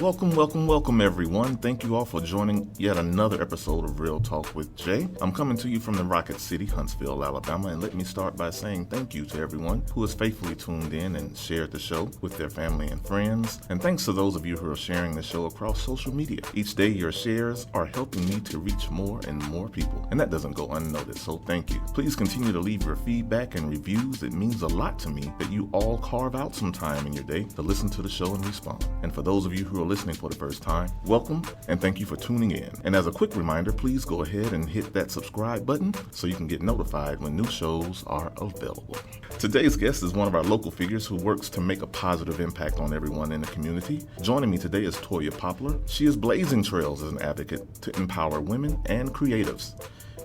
Welcome, everyone. Thank you all for joining yet another episode of Real Talk with Jay. I'm coming to you from the Rocket City, Huntsville, Alabama, and let me start by saying thank you to everyone who has faithfully tuned in and shared the show with their family and friends. And thanks to those of you who are sharing the show across social media. Each day, your shares are helping me to reach more and more people, and that doesn't go unnoticed, so thank you. Please continue to leave your feedback and reviews. It means a lot to me that you all carve out some time in your day to listen to the show and respond. And for those of you who are listening for the first time, welcome and thank you for tuning in. And as a quick reminder, please go ahead and hit that subscribe button so you can get notified when new shows are available. Today's guest is one of our local figures who works to make a positive impact on everyone in the community. Joining me today is Toya Poplar. She is blazing trails as an advocate to empower women and creatives.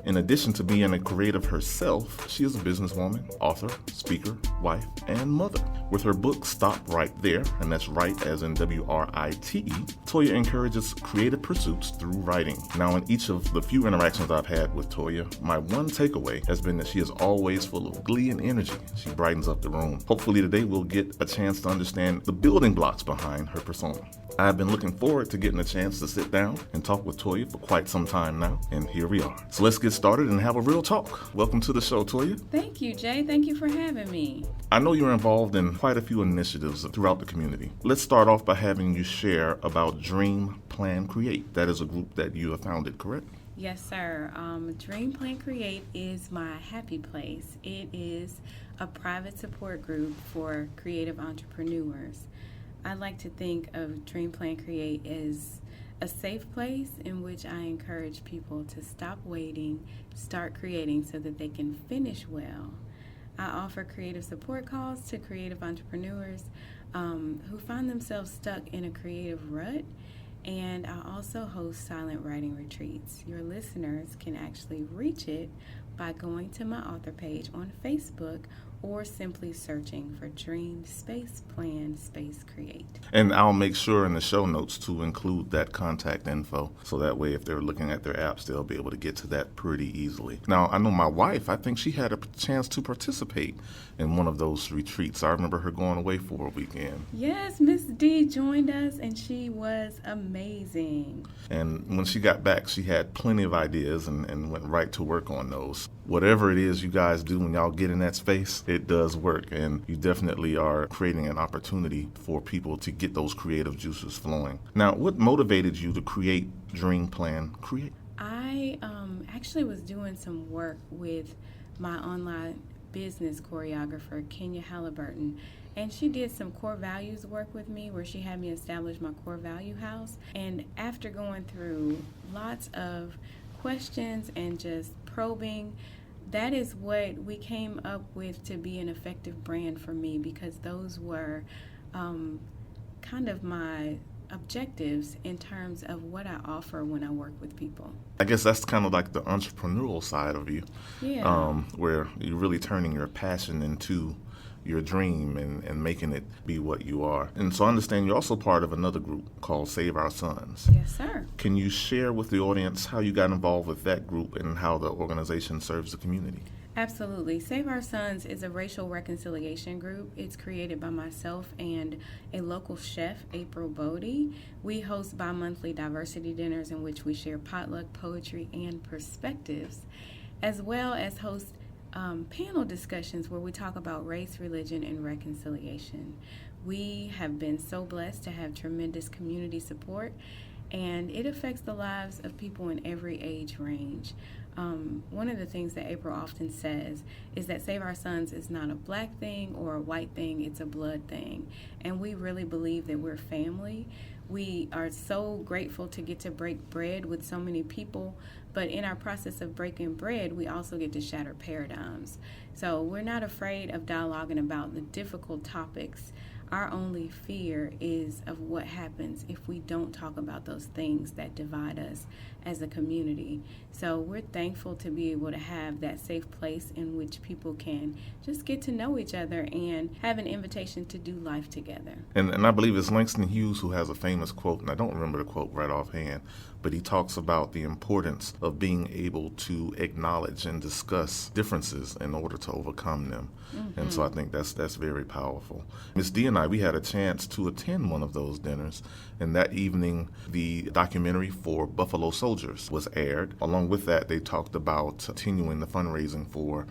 In addition to being a creative herself, she is a businesswoman, author, speaker, wife, and mother. With her book, Stop Right There, and that's right as in W-R-I-T-E, Toya encourages creative pursuits through writing. Now, in each of the few interactions I've had with Toya, my one takeaway has been that she is always full of glee and energy. She brightens up the room. Hopefully today we'll get a chance to understand the building blocks behind her persona. I've been looking forward to getting a chance to sit down and talk with Toya for quite some time now, and here we are. So let's get started and have a real talk. Welcome to the show, Toya. Thank you, Jay. Thank you for having me. I know you're involved in quite a few initiatives throughout the community. Let's start off by having you share about Dream Plan Create. That is a group that you have founded, correct? Yes, sir. Dream Plan Create is my happy place. It is a private support group for creative entrepreneurs. I like to think of Dream Plan Create as a safe place in which I encourage people to stop waiting, start creating so that they can finish well. I offer creative support calls to creative entrepreneurs who find themselves stuck in a creative rut, and I also host silent writing retreats. Your listeners can actually reach it by going to my author page on Facebook or simply searching for Dream Space Plan Space Create. And I'll make sure in the show notes to include that contact info, so that way if they're looking at their apps, they'll be able to get to that pretty easily. Now, I know my wife, I think she had a chance to participate in one of those retreats. I remember her going away for a weekend. Yes, Miss D joined us, and she was amazing. And when she got back, she had plenty of ideas and went right to work on those. Whatever it is you guys do when y'all get in that space, it does work, and you definitely are creating an opportunity for people to get those creative juices flowing. Now, what motivated you to create Dream Plan Create? I actually was doing some work with my online business choreographer, Kenya Halliburton, and she did some core values work with me where she had me establish my core value house. And after going through lots of questions and just probing, that is what we came up with to be an effective brand for me, because those were kind of my objectives in terms of what I offer when I work with people. I guess that's kind of like the entrepreneurial side of you, where you're really turning your passion into your dream and making it be what you are. And so I understand you're also part of another group called Save Our Sons. Yes, sir. Can you share with the audience how you got involved with that group and how the organization serves the community? Absolutely. Save Our Sons is a racial reconciliation group. It's created by myself and a local chef, April Bodie. We host bi-monthly diversity dinners in which we share potluck, poetry, and perspectives, as well as host panel discussions where we talk about race, religion, and reconciliation. We have been so blessed to have tremendous community support, and it affects the lives of people in every age range. One of the things that April often says is that Save Our Sons is not a black thing or a white thing, it's a blood thing. And we really believe that we're family. We are so grateful to get to break bread with so many people, but in our process of breaking bread, we also get to shatter paradigms. So we're not afraid of dialoguing about the difficult topics Our only fear is of what happens if we don't talk about those things that divide us as a community. So we're thankful to be able to have that safe place in which people can just get to know each other and have an invitation to do life together. And I believe it's Langston Hughes who has a famous quote, and I don't remember the quote right offhand, but he talks about the importance of being able to acknowledge and discuss differences in order to overcome them. Mm-hmm. And so I think that's very powerful. Ms. D and I, we had a chance to attend one of those dinners, and that evening the documentary for Buffalo Soldiers was aired. Along with that, they talked about continuing the fundraising for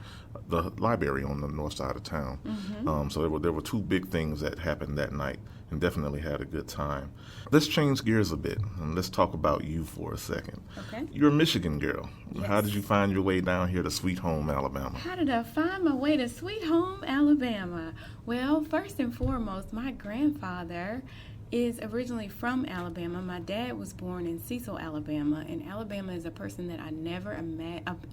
the library on the north side of town. Mm-hmm. So there were two big things that happened that night, and definitely had a good time. Let's change gears a bit, and let's talk about you for a second. Okay. You're a Michigan girl. Yes. How did you find your way down here to Sweet Home, Alabama? How did I find my way to Sweet Home, Alabama? Well, first and foremost, my grandfather is originally from Alabama. My dad was born in Cecil, Alabama, and Alabama is a person that I never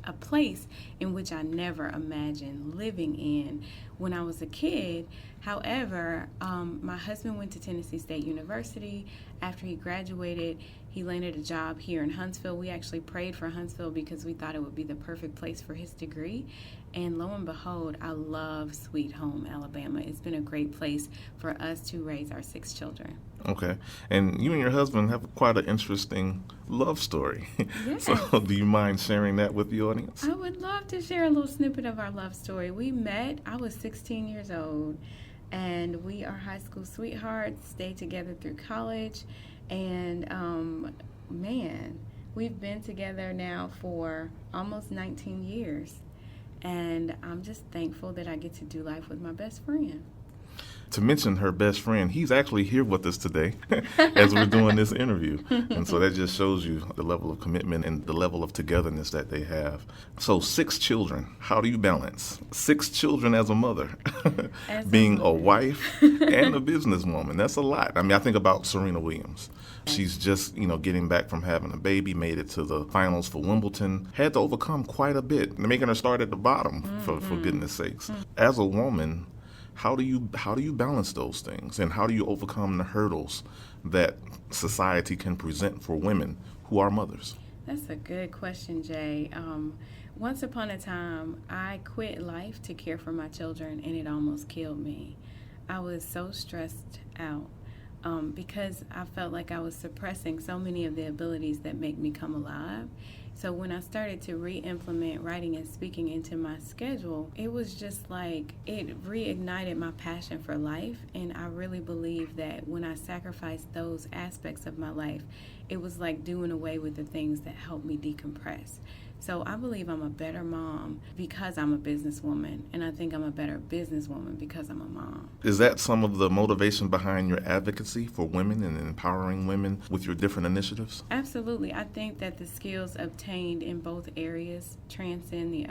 a place in which I never imagined living in when I was a kid. However, my husband went to Tennessee State University. After he graduated, he landed a job here in Huntsville. We actually prayed for Huntsville because we thought it would be the perfect place for his degree. And lo and behold, I love Sweet Home, Alabama. It's been a great place for us to raise our 6 children. Okay. And you and your husband have quite an interesting love story. Yes. So do you mind sharing that with the audience? I would love to share a little snippet of our love story. We met, I was 16 years old, and we are high school sweethearts, stayed together through college, and man, we've been together now for almost 19 years. And I'm just thankful that I get to do life with my best friend. To mention her best friend, he's actually here with us today as we're doing this interview. And so that just shows you the level of commitment and the level of togetherness that they have. So 6 children. How do you balance 6 children as a mother? Being a wife and a businesswoman. That's a lot. I mean, I think about Serena Williams. She's just, getting back from having a baby, made it to the finals for Wimbledon, had to overcome quite a bit, making her start at the bottom, for goodness sakes. As a woman, how do you balance those things, and how do you overcome the hurdles that society can present for women who are mothers? That's a good question, Jay. Once upon a time, I quit life to care for my children, and it almost killed me. I was so stressed out because I felt like I was suppressing so many of the abilities that make me come alive. So when I started to re-implement writing and speaking into my schedule, it was just like it reignited my passion for life. And I really believe that when I sacrificed those aspects of my life, it was like doing away with the things that helped me decompress. So I believe I'm a better mom because I'm a businesswoman, and I think I'm a better businesswoman because I'm a mom. Is that some of the motivation behind your advocacy for women and empowering women with your different initiatives? Absolutely. I think that the skills obtained in both areas transcend the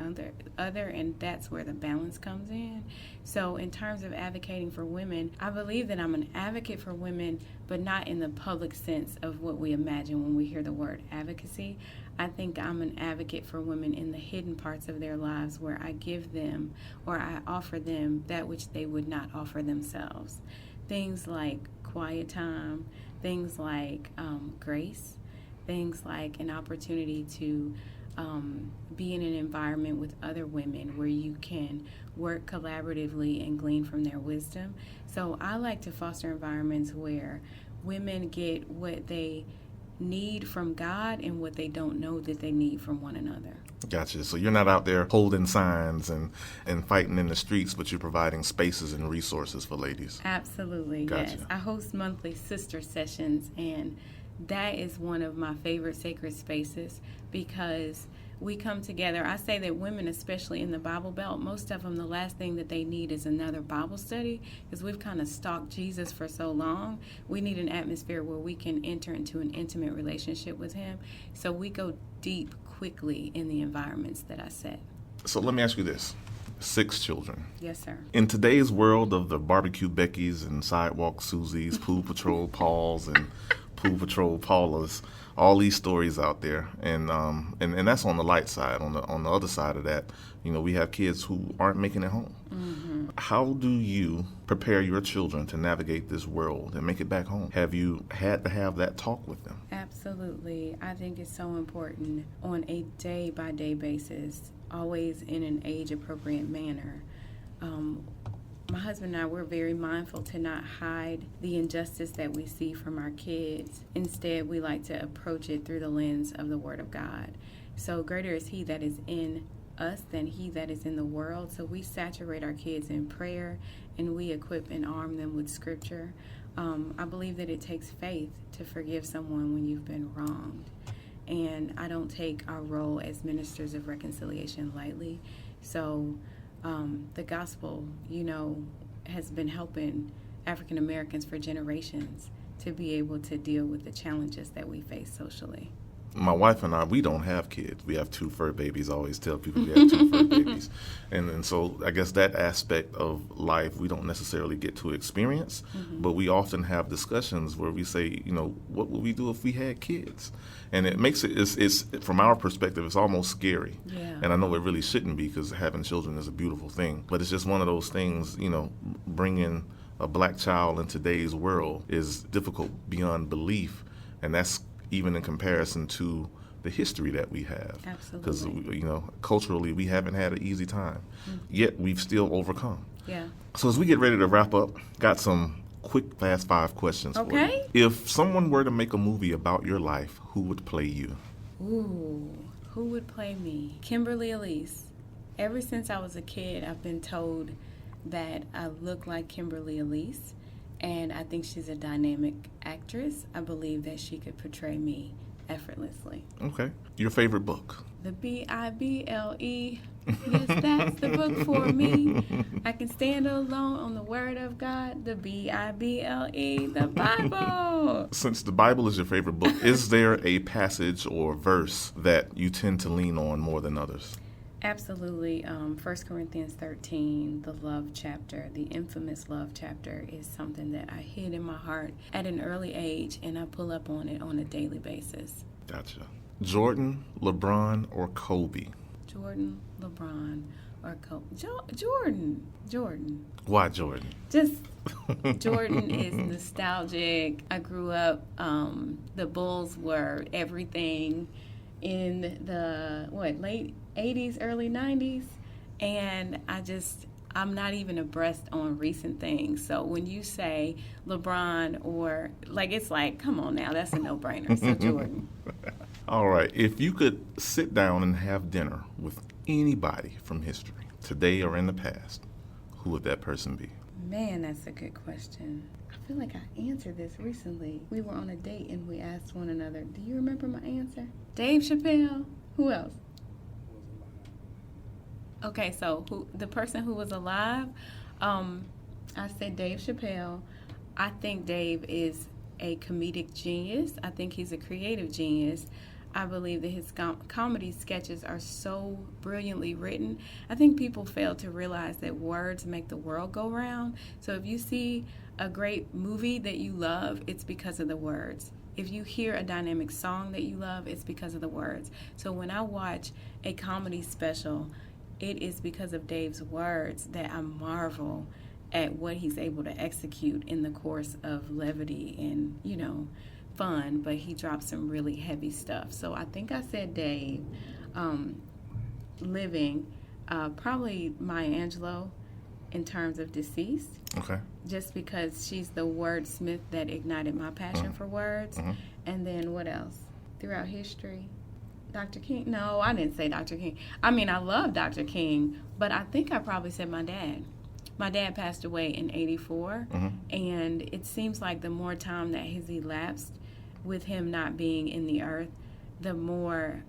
other, and that's where the balance comes in. So in terms of advocating for women, I believe that I'm an advocate for women, but not in the public sense of what we imagine when we hear the word advocacy. I think I'm an advocate for women in the hidden parts of their lives where I give them or I offer them that which they would not offer themselves. Things like quiet time, things like grace, things like an opportunity to be in an environment with other women where you can work collaboratively and glean from their wisdom. So I like to foster environments where women get what they need from God and what they don't know that they need from one another. Gotcha. So you're not out there holding signs and fighting in the streets, but you're providing spaces and resources for ladies. Absolutely, Gotcha. Yes. I host monthly sister sessions, and that is one of my favorite sacred spaces because we come together. I say that women, especially in the Bible Belt, most of them, the last thing that they need is another Bible study because we've kind of stalked Jesus for so long. We need an atmosphere where we can enter into an intimate relationship with him. So we go deep quickly in the environments that I set. So let me ask you this. 6 children. Yes, sir. In today's world of the barbecue Beckys and sidewalk Susies, pool patrol Pauls, and Pool Patrol, Paula's, all these stories out there, and that's on the light side. On the other side of that, we have kids who aren't making it home. Mm-hmm. How do you prepare your children to navigate this world and make it back home? Have you had to have that talk with them? Absolutely. I think it's so important on a day-by-day basis, always in an age-appropriate manner. My husband and I, we're very mindful to not hide the injustice that we see from our kids. Instead, we like to approach it through the lens of the Word of God. So greater is He that is in us than he that is in the world. So we saturate our kids in prayer, and we equip and arm them with scripture. I believe that it takes faith to forgive someone when you've been wronged. And I don't take our role as ministers of reconciliation lightly. So the gospel, has been helping African Americans for generations to be able to deal with the challenges that we face socially. My wife and I, we don't have kids. We have 2 fur babies. I always tell people we have 2 fur babies. And so I guess that aspect of life we don't necessarily get to experience, but we often have discussions where we say, what would we do if we had kids? And it makes it's from our perspective, it's almost scary. Yeah. And I know it really shouldn't be, because having children is a beautiful thing. But it's just one of those things, bringing a black child in today's world is difficult beyond belief. And that's even in comparison to the history that we have. Absolutely. Because, culturally, we haven't had an easy time. Yet we've still overcome. Yeah. So as we get ready to wrap up, got some quick, fast 5 questions for you. If someone were to make a movie about your life, who would play you? Ooh, who would play me? Kimberly Elise. Ever since I was a kid, I've been told that I look like Kimberly Elise. And I think she's a dynamic actress. I believe that she could portray me effortlessly. Okay. Your favorite book? The Bible. Yes, that's the book for me. I can stand alone on the Word of God. The Bible, the Bible. Since the Bible is your favorite book, is there a passage or verse that you tend to lean on more than others? Absolutely. 1 Corinthians 13, the love chapter, the infamous love chapter, is something that I hid in my heart at an early age, and I pull up on it on a daily basis. Gotcha. Jordan, LeBron, or Kobe? Jordan, LeBron, or Kobe? Jordan. Why Jordan? Just Jordan is nostalgic. I grew up, the Bulls were everything in the, late 80s, early 90s, and I'm not even abreast on recent things. So when you say LeBron or, it's like, come on now, that's a no-brainer. So Jordan. All right. If you could sit down and have dinner with anybody from history, today or in the past, who would that person be? Man, that's a good question. I feel like I answered this recently. We were on a date and we asked one another, do you remember my answer? Dave Chappelle. Who else? Okay, so the person who was alive, I said Dave Chappelle. I think Dave is a comedic genius. I think he's a creative genius. I believe that his comedy sketches are so brilliantly written. I think people fail to realize that words make the world go round. So if you see a great movie that you love, it's because of the words. If you hear a dynamic song that you love, it's because of the words. So when I watch a comedy special, it is because of Dave's words that I marvel at what he's able to execute in the course of levity and, fun, but he drops some really heavy stuff. So I think I said Dave. Living, probably Maya Angelou in terms of deceased. Okay. Just because she's the wordsmith that ignited my passion for words. And then what else? Throughout history, Dr. King. No, I didn't say Dr. King. I mean, I love Dr. King, but I think I probably said my dad. My dad passed away in 84, and it seems like the more time that has elapsed with him not being in the earth, the more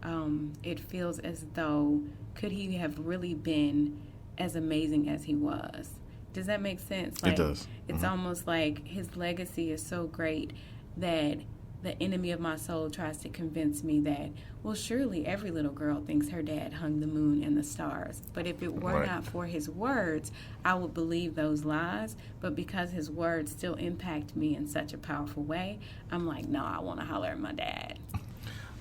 it feels as though could he have really been as amazing as he was. Does that make sense? It does. It's almost like his legacy is so great that the enemy of my soul tries to convince me that, well, surely every little girl thinks her dad hung the moon and the stars. But if it were not for his words, I would believe those lies. But because his words still impact me in such a powerful way, I'm like, no, I want to holler at my dad.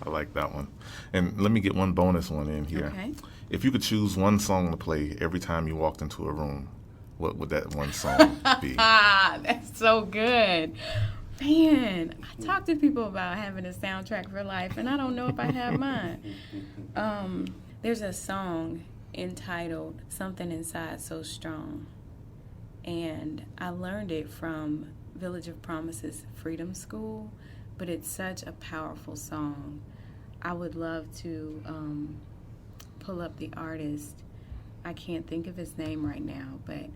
I like that one. And let me get one bonus one in here. Okay. If you could choose one song to play every time you walked into a room, what would that one song be? That's so good. Man, I talk to people about having a soundtrack for life, and I don't know if I have mine. There's a song entitled Something Inside So Strong, and I learned it from Village of Promises Freedom School, but it's such a powerful song. I would love to pull up the artist. I can't think of his name right now, but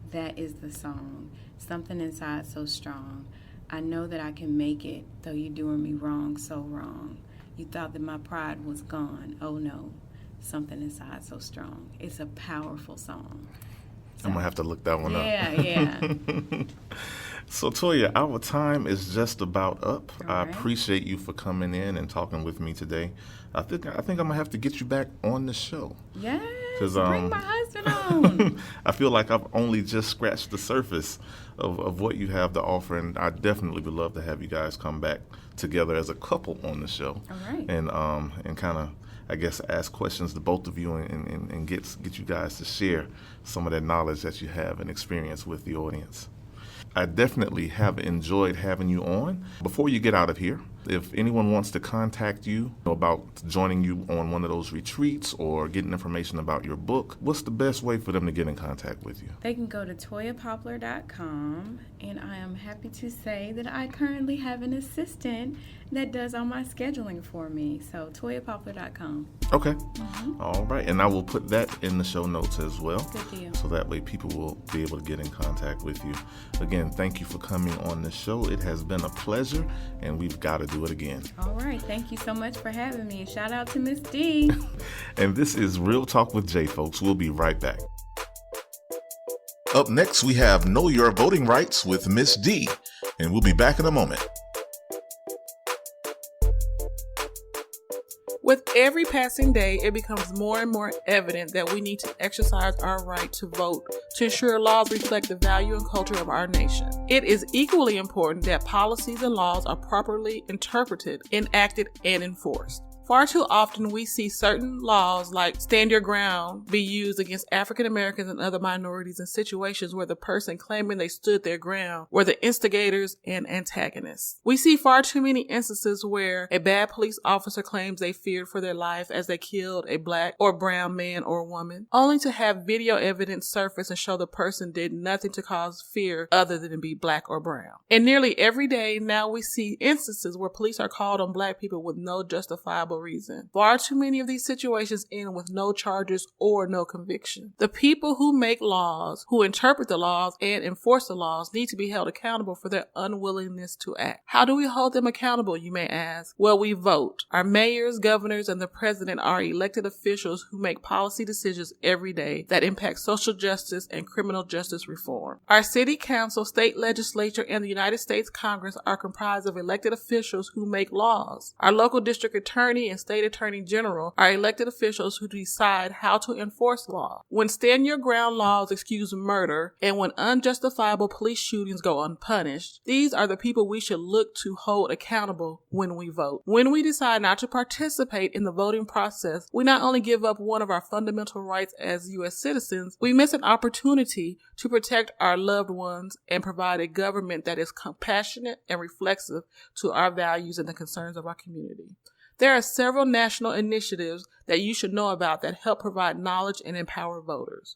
that is the song. Something Inside So Strong. I know that I can make it, though you're doing me wrong, so wrong. You thought that my pride was gone. Oh no, something inside so strong. It's a powerful song. So, I'm going to have to look that one up. Yeah. So, Toya, our time is just about up. All I right. appreciate you for coming in and talking with me today. I think I'm going to have to get you back on the show. Yes, 'Cause, bring my husband on. I feel like I've only just scratched the surface of what you have to offer, and I definitely would love to have you guys come back together as a couple on the show. All right. And kind of, I guess, ask questions to both of you and get you guys to share some of that knowledge that you have and experience with the audience. I definitely have enjoyed having you on. Before you get out of here, if anyone wants to contact you about joining you on one of those retreats or getting information about your book, what's the best way for them to get in contact with you? They can go to toyapoplar.com, and I am happy to say that I currently have an assistant that does all my scheduling for me. So toyapoplar.com. Okay. All right. And I will put that in the show notes as well. Good deal. So that way people will be able to get in contact with you. Again, thank you for coming on the show. It has been a pleasure, and we've got to do it again. All right. Thank you so much for having me. And shout out to Miss D. And this is Real Talk with Jay, folks. We'll be right back. Up next, we have Know Your Voting Rights with Miss D, and we'll be back in a moment. With every passing day, it becomes more and more evident that we need to exercise our right to vote to ensure laws reflect the value and culture of our nation. It is equally important that policies and laws are properly interpreted, enacted, and enforced. Far too often we see certain laws like Stand Your Ground be used against African Americans and other minorities in situations where the person claiming they stood their ground were the instigators and antagonists. We see far too many instances where a bad police officer claims they feared for their life as they killed a black or brown man or woman, only to have video evidence surface and show the person did nothing to cause fear other than to be black or brown. And nearly every day now we see instances where police are called on black people with no justifiable reason. Far too many of these situations end with no charges or no conviction. The people who make laws, who interpret the laws and enforce the laws need to be held accountable for their unwillingness to act. How do we hold them accountable, you may ask? Well, we vote. Our mayors, governors, and the president are elected officials who make policy decisions every day that impact social justice and criminal justice reform. Our city council, state legislature, and the United States Congress are comprised of elected officials who make laws. Our local district attorney and state attorney general are elected officials who decide how to enforce law. When stand your ground laws excuse murder and when unjustifiable police shootings go unpunished, these are the people we should look to hold accountable when we vote. When we decide not to participate in the voting process, we not only give up one of our fundamental rights as U.S. citizens, we miss an opportunity to protect our loved ones and provide a government that is compassionate and reflexive to our values and the concerns of our community. There are several national initiatives that you should know about that help provide knowledge and empower voters.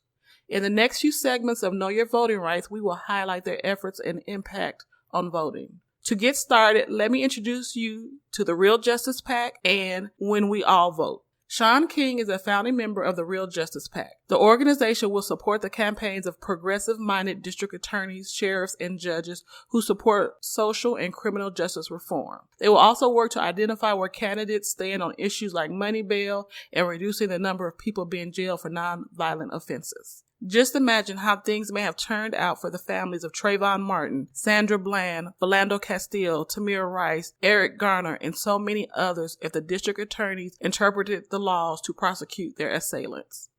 In the next few segments of Know Your Voting Rights, we will highlight their efforts and impact on voting. To get started, let me introduce you to the Real Justice PAC and When We All Vote. Sean King is a founding member of the Real Justice PAC. The organization will support the campaigns of progressive-minded district attorneys, sheriffs, and judges who support social and criminal justice reform. They will also work to identify where candidates stand on issues like money bail and reducing the number of people being jailed for nonviolent offenses. Just imagine how things may have turned out for the families of Trayvon Martin, Sandra Bland, Philando Castile, Tamir Rice, Eric Garner, and so many others if the district attorneys interpreted the laws to prosecute their assailants.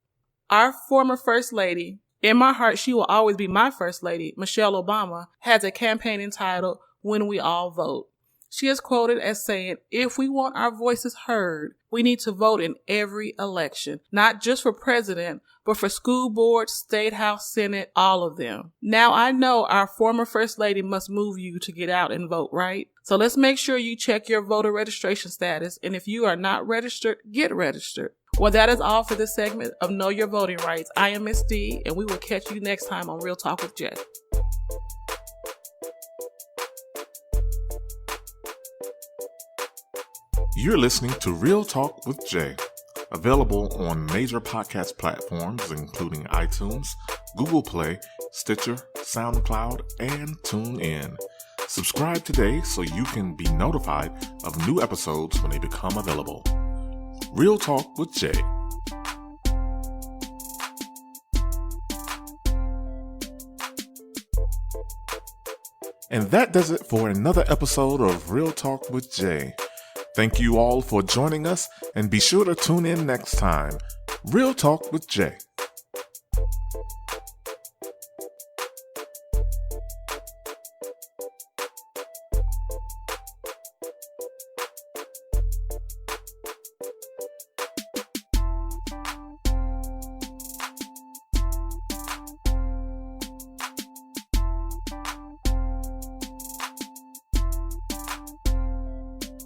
Our former First Lady, in my heart she will always be my First Lady, Michelle Obama, has a campaign entitled When We All Vote. She is quoted as saying, if we want our voices heard, we need to vote in every election, not just for president, but for school board, state house, senate, all of them. Now I know our former First Lady must move you to get out and vote, right? So let's make sure you check your voter registration status, and if you are not registered, get registered. Well, that is all for this segment of Know Your Voting Rights. I am Miss D, and we will catch you next time on Real Talk with Jay. You're listening to Real Talk with Jay, available on major podcast platforms including iTunes, Google Play, Stitcher, SoundCloud, and TuneIn. Subscribe today so you can be notified of new episodes when they become available. Real Talk with Jay. And that does it for another episode of Real Talk with Jay. Thank you all for joining us, and be sure to tune in next time. Real Talk with Jay.